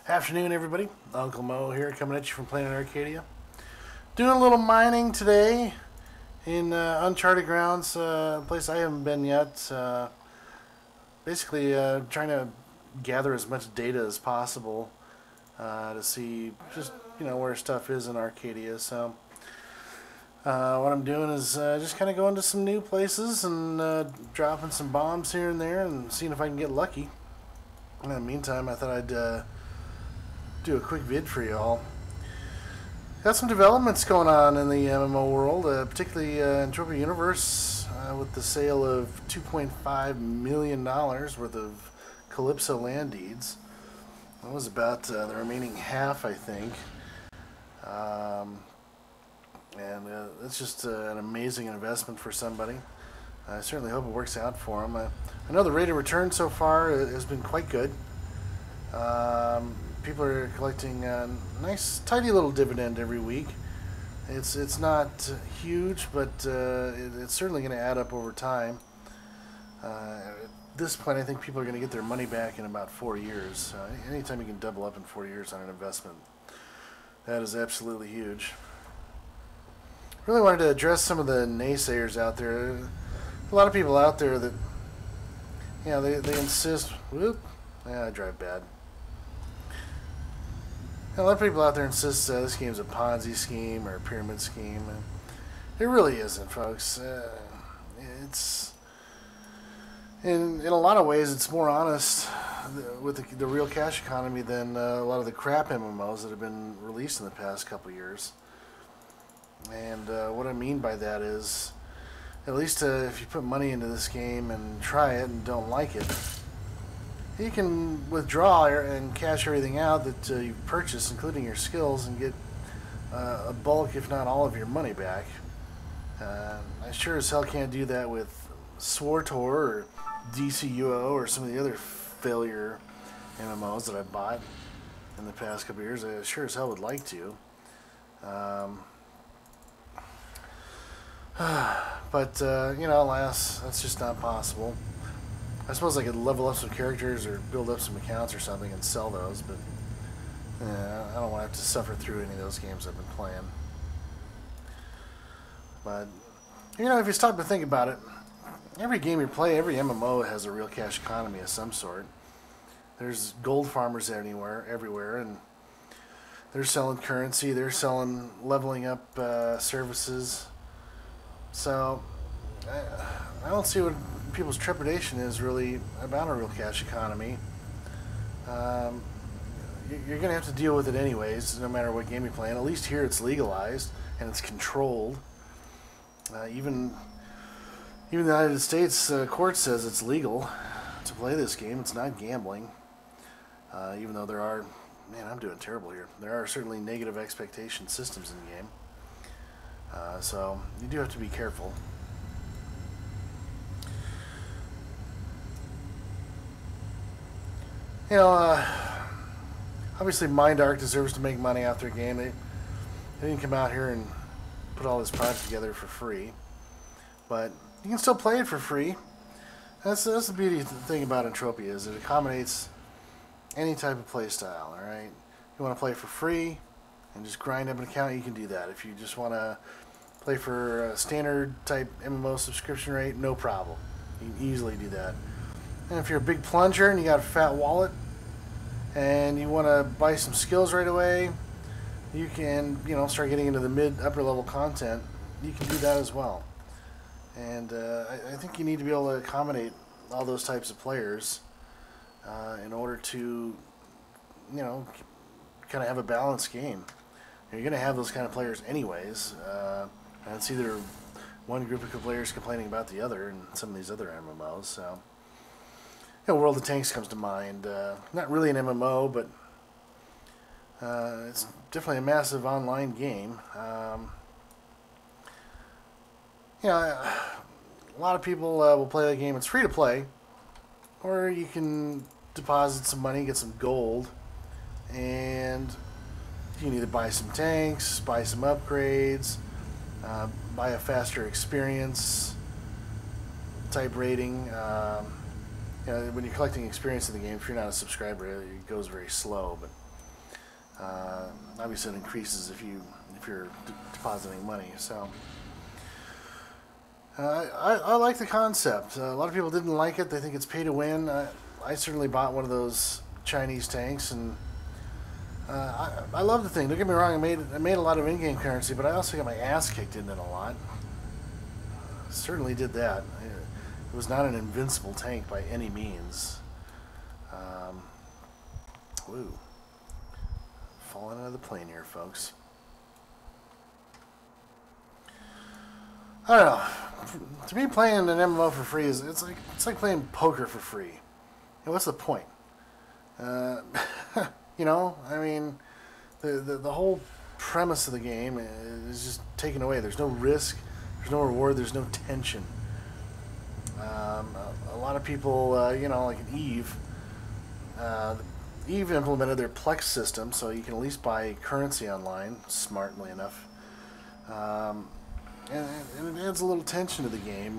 Afternoon, everybody. UncleMo here, coming at you from Planet Arkadia. Doing a little mining today in uncharted grounds, a place I haven't been yet. Basically, trying to gather as much data as possible to see just where stuff is in Arcadia. So, what I'm doing is just kind of going to some new places and dropping some bombs here and there and seeing if I can get lucky. In the meantime, I thought I'd do a quick vid for y'all. Got some developments going on in the MMO world, particularly Entropia Universe, with the sale of $2.5 million worth of Calypso Land Deeds. That was about the remaining half, I think. And it's just an amazing investment for somebody. I certainly hope it works out for them. I know the rate of return so far has been quite good. People are collecting a nice, tidy little dividend every week. It's not huge, but it's certainly going to add up over time. At this point, I think people are going to get their money back in about 4 years. Anytime you can double up in 4 years on an investment, that is absolutely huge. Really wanted to address some of the naysayers out there. A lot of people out there that, they insist. Whoop, I drive bad. A lot of people out there insist this game's a Ponzi scheme or a pyramid scheme. And it really isn't, folks. It's in a lot of ways it's more honest with the real cash economy than a lot of the crap MMOs that have been released in the past couple years. And what I mean by that is, at least if you put money into this game and try it and don't like it, you can withdraw and cash everything out that you've purchased, including your skills, and get a bulk, if not all, of your money back. I sure as hell can't do that with Swartor or DCUO or some of the other failure MMOs that I've bought in the past couple of years. I sure as hell would like to. But alas, that's just not possible. I suppose I could level up some characters or build up some accounts or something and sell those, but I don't want to have to suffer through any of those games I've been playing. But, if you stop to think about it, every game you play, every MMO has a real cash economy of some sort. There's gold farmers everywhere, and they're selling currency, they're selling leveling up services. So, I don't see what people's trepidation is really about a real cash economy. You're going to have to deal with it anyways, no matter what game you're playing. At least here it's legalized and it's controlled. Even the United States court says it's legal to play this game. It's not gambling. Even though there are, I'm doing terrible here. There are certainly negative expectation systems in the game. So you do have to be careful. Obviously Mind Arc deserves to make money off their game. They didn't come out here and put all this product together for free. But you can still play it for free. That's the beauty thing about Entropia, is it accommodates any type of play style, alright? You want to play for free and just grind up an account, you can do that. If you just want to play for a standard type MMO subscription rate, no problem. You can easily do that. And if you're a big plunger and you got a fat wallet and you want to buy some skills right away, you can, start getting into the upper level content. You can do that as well. And I think you need to be able to accommodate all those types of players in order to, kind of have a balanced game. You're going to have those kind of players anyways. And it's either one group of players complaining about the other in some of these other MMOs. So, World of Tanks comes to mind. Not really an MMO, but it's definitely a massive online game. A lot of people will play the game. It's free to play, or you can deposit some money, get some gold, and you can either buy some tanks, buy some upgrades, buy a faster experience type rating. When you're collecting experience in the game, if you're not a subscriber, it goes very slow. But Obviously, it increases if you're depositing money. So I like the concept. A lot of people didn't like it. They think it's pay to win. I certainly bought one of those Chinese tanks, and I love the thing. Don't get me wrong. I made a lot of in-game currency, but I also got my ass kicked in it a lot. Certainly did that. It was not an invincible tank by any means. Woo. Falling out of the plane here, folks. I don't know. To me, playing an MMO for free it's like playing poker for free. You know, what's the point? You know, I mean, the whole premise of the game is just taken away. There's no risk, there's no reward, there's no tension. A lot of people, you know, like in Eve, Eve implemented their Plex system, so you can at least buy currency online, smartly enough. And it adds a little tension to the game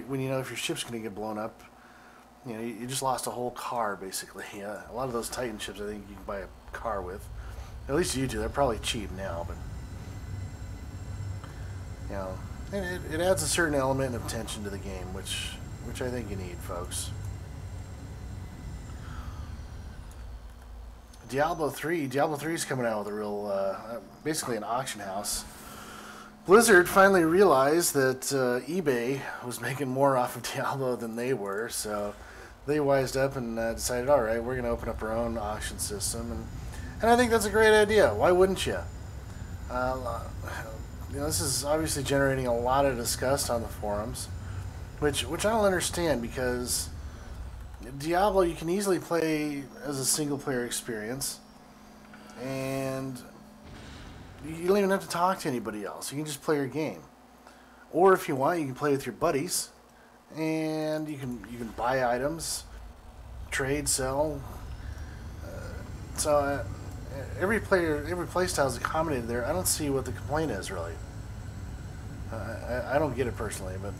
when you know if your ship's going to get blown up. You know, you just lost a whole car, basically. A lot of those Titan ships, I think you can buy a car with. At least you do. They're probably cheap now, but you know, it adds a certain element of tension to the game, which I think you need, folks. Diablo 3 is coming out with a real, basically an auction house. Blizzard finally realized that eBay was making more off of Diablo than they were, so they wised up and decided, all right, we're going to open up our own auction system, and I think that's a great idea. Why wouldn't you? You know, this is obviously generating a lot of disgust on the forums, which I don't understand, because Diablo you can easily play as a single player experience, and you don't even have to talk to anybody else. You can just play your game. Or if you want, you can play with your buddies, and you can buy items, trade, sell. So every play style is accommodated there. I don't see what the complaint is, really. I don't get it personally, but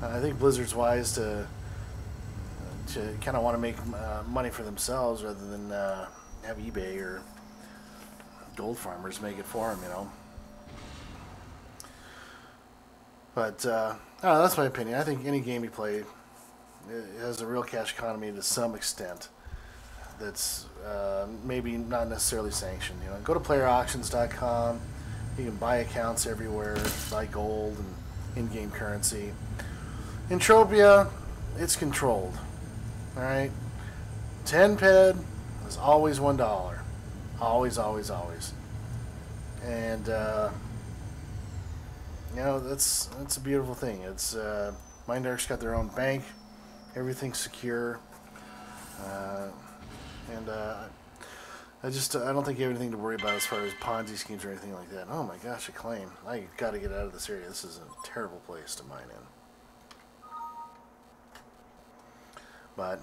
I think Blizzard's wise to kind of want to make money for themselves rather than have eBay or gold farmers make it for them, you know. But I don't know, that's my opinion. I think any game you play, it has a real cash economy to some extent. That's maybe not necessarily sanctioned. You know, go to playerauctions.com. You can buy accounts everywhere, buy gold and in-game currency. Entropia, it's controlled. All right, 10 ped is always $1. Always, always, always. And you know, that's a beautiful thing. It's Mindark's got their own bank, everything's secure, and I don't think you have anything to worry about as far as Ponzi schemes or anything like that. Oh my gosh, a claim! I got to get out of this area. This is a terrible place to mine in. But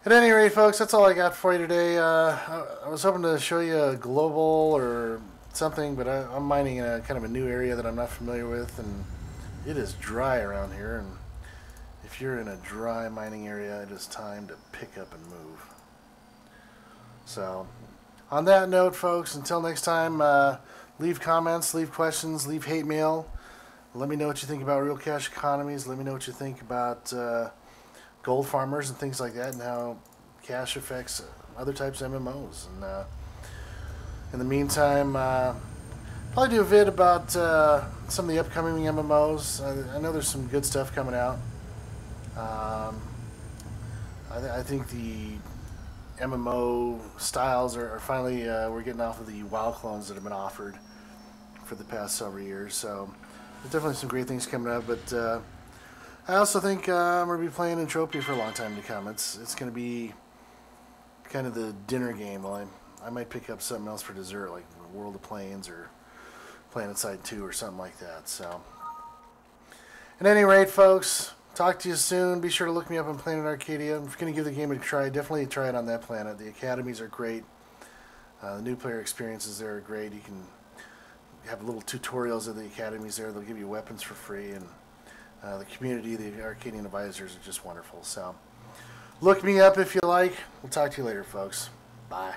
at any rate, folks, that's all I got for you today. I was hoping to show you a global or something, but I'm mining in a kind of a new area that I'm not familiar with, and it is dry around here. And if you're in a dry mining area, it is time to pick up and move. So, on that note, folks, until next time, leave comments, leave questions, leave hate mail. Let me know what you think about real cash economies. Let me know what you think about gold farmers and things like that, and how cash affects other types of MMOs. And in the meantime, probably do a vid about some of the upcoming MMOs. I know there's some good stuff coming out. I think the MMO styles are finally, we're getting off of the WoW clones that have been offered for the past several years. So there's definitely some great things coming up, but I also think I'm going to be playing Entropia for a long time to come. It's going to be kind of the dinner game. Well, I might pick up something else for dessert, like World of Planes or Planet Side 2 or something like that. So, at any rate, folks, talk to you soon. Be sure to look me up on Planet Arkadia. If you're going to give the game a try, definitely try it on that planet. The academies are great. The new player experiences there are great. You can have little tutorials of the academies there. They'll give you weapons for free, and the community, the Arcadian advisors, are just wonderful. So, look me up if you like. We'll talk to you later, folks. Bye.